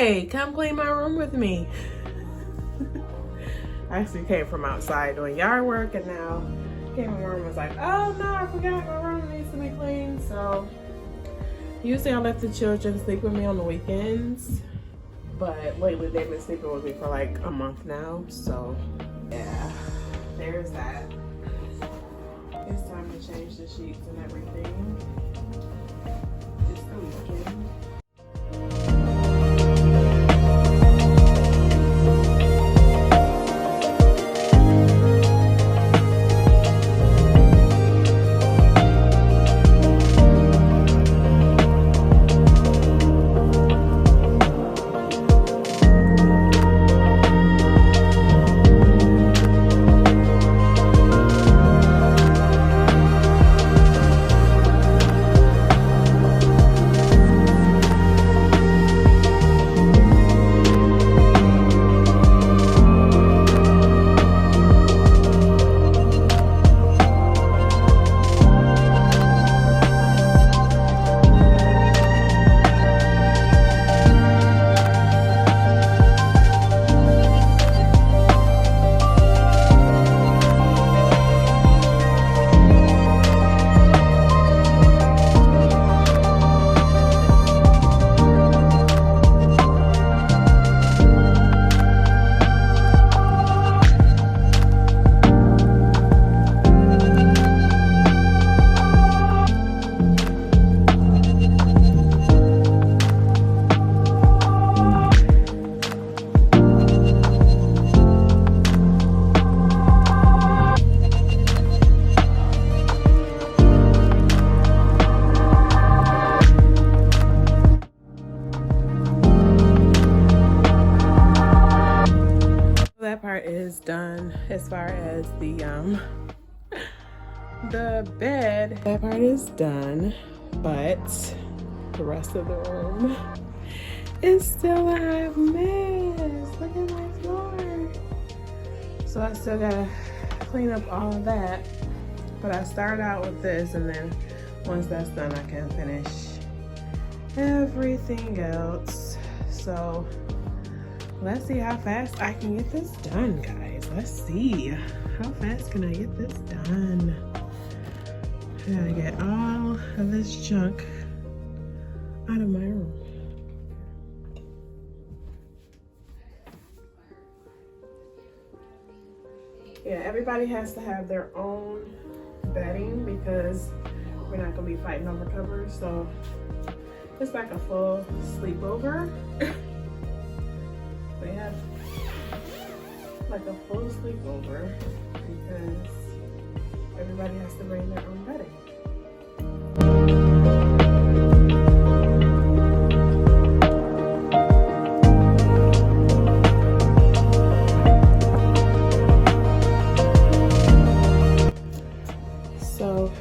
Hey, come clean my room with me. I actually came from outside doing yard work, and now came in my room and was like, oh no, I forgot my room needs to be clean. So usually I let the children sleep with me on the weekends, but lately they've been sleeping with me for like a month now. So yeah, there's that. It's time to change the sheets and everything. It's the weekend. That part is done as far as the bed. That part is done, but the rest of the room is still a hot mess. Look at my floor. So I still gotta clean up all of that, but I started out with this, and then once that's done I can finish everything else. So let's see how fast I can get this done, guys. Let's see. How fast can I get this done? I gotta get all of this junk out of my room. Yeah, everybody has to have their own bedding because we're not gonna be fighting over covers. So it's like a full sleepover. We have like a full sleepover because everybody has to bring their own bedding. So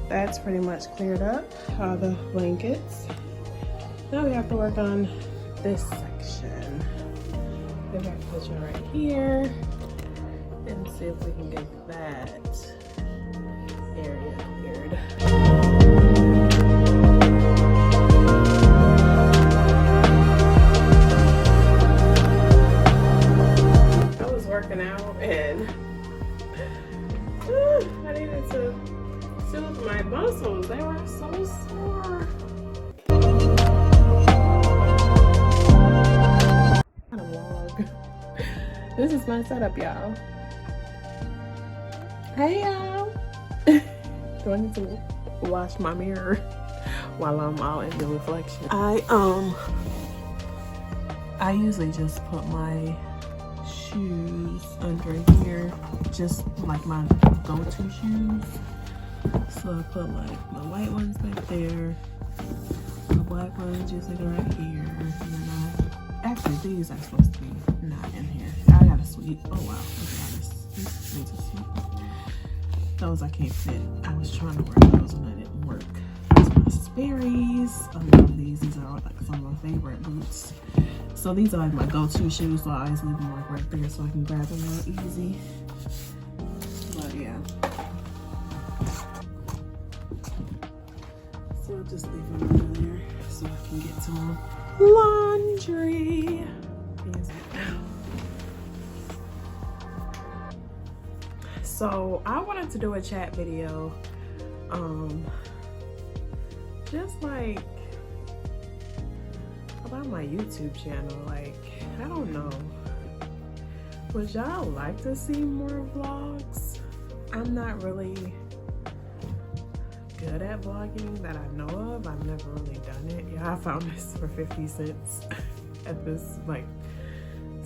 that's pretty much cleared up all the blankets. Now we have to work on this section. We got the kitchen right here, and see if we can get that area cleared. I was working out and I needed to soothe my muscles. They were so sore. This is my setup, y'all. Hey, y'all. Do I need to wash my mirror while I'm all in the reflection? I usually just put my shoes under here, just like my go-to shoes. So I put like my white ones back there, the black ones usually right here, and then actually these are supposed to be not in here. I got a sweep. Oh wow, look at all this. These are sweet. Those I can't fit. I was trying to wear those and it didn't work. These are my Sperry's. I love these. These are like some of my favorite boots. So these are like my go-to shoes, so I always leave them like right there so I can grab them real easy. But yeah. So I'll just leave them over there so I can get to them. laundry. So I wanted to do a chat video, just like about my YouTube channel. Like, I don't know, would y'all like to see more vlogs? I'm not really good at vlogging that I know of. I've never really done it. Yeah, I found this for 50 cents at this like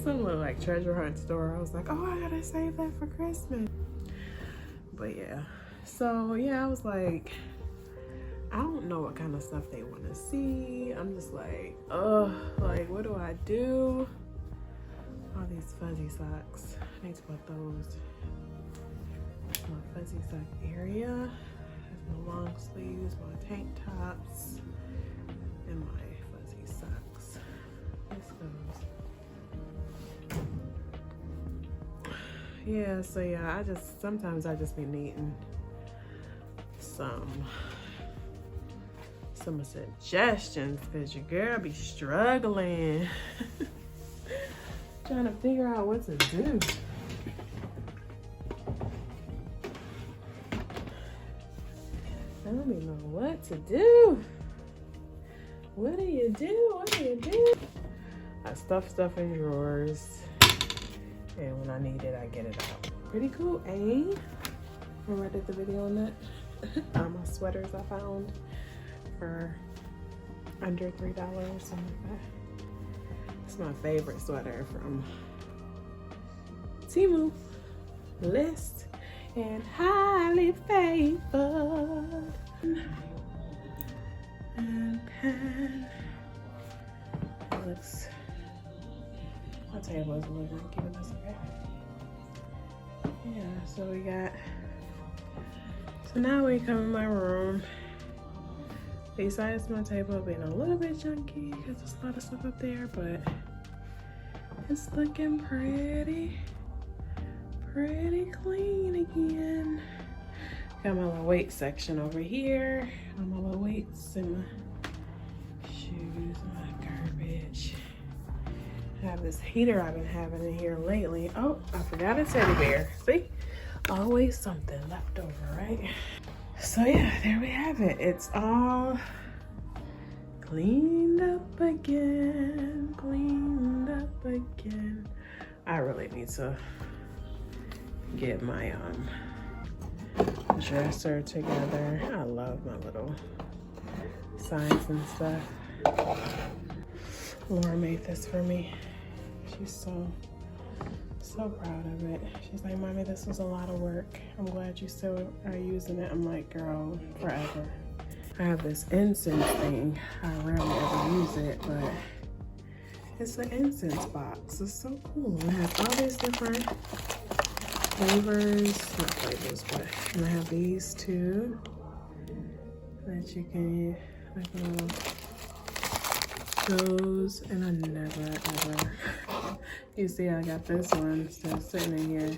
some little like treasure hunt store. I was like, oh, I gotta save that for Christmas. But yeah, so yeah, I was like, I don't know what kind of stuff they want to see. I'm just like, like, what do I do? All these fuzzy socks, I need to put those in my fuzzy sock area. My long sleeves, my tank tops, and my fuzzy socks. This goes. Yeah, so yeah, sometimes I just be needing some suggestions because your girl be struggling. Trying to figure out what to do. I don't even know what to do. What do you do? What do you do? I stuff stuff in drawers, and when I need it, I get it out. Pretty cool, eh? Remember I did the video on that? My sweaters I found for under $3, something like that. It's my favorite sweater from Temu list. And highly favored. And pen. It looks, my table is a little junky, but that's okay. Yeah, so we got, so now we come in my room. Besides my table being a little bit junky because there's a lot of stuff up there, but it's looking pretty clean again. Got my little weight section over here. Got my little weights and my shoes and my garbage. I have this heater I've been having in here lately. Oh, I forgot a teddy bear. See? Always something left over, right? So yeah, there we have it. It's all cleaned up again. Cleaned up again. I really need to get my dresser together. I love my little signs and stuff. Laura made this for me. She's so proud of it. She's like, Mommy, this was a lot of work. I'm glad you still are using it. I'm like, girl, forever. I have this incense thing. I rarely ever use it, but it's an incense box. It's so cool. I have all these different flavors, not flavors, but and I have these two that you can like little those, and I never ever, you see I got this one still sitting in here,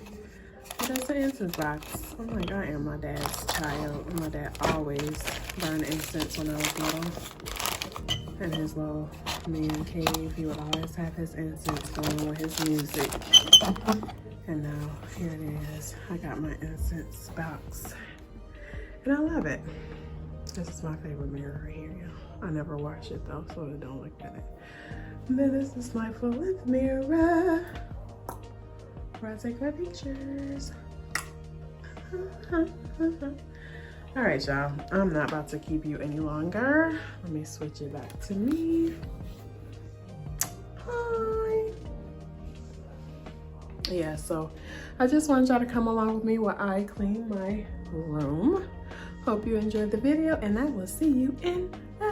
but that's an incense box. I'm like, I am my dad's child. My dad always burned incense when I was little. In his little man cave, he would always have his incense going with his music. And now here it is. I got my incense box, and I love it. This is my favorite mirror right here, y'all. I never wash it though, so I don't look at it. And then this is my full-length mirror where I take my pictures. All right, y'all. I'm not about to keep you any longer. Let me switch it back to me. Hi. Yeah, so I just wanted y'all to come along with me while I clean my room. Hope you enjoyed the video, and I will see you in the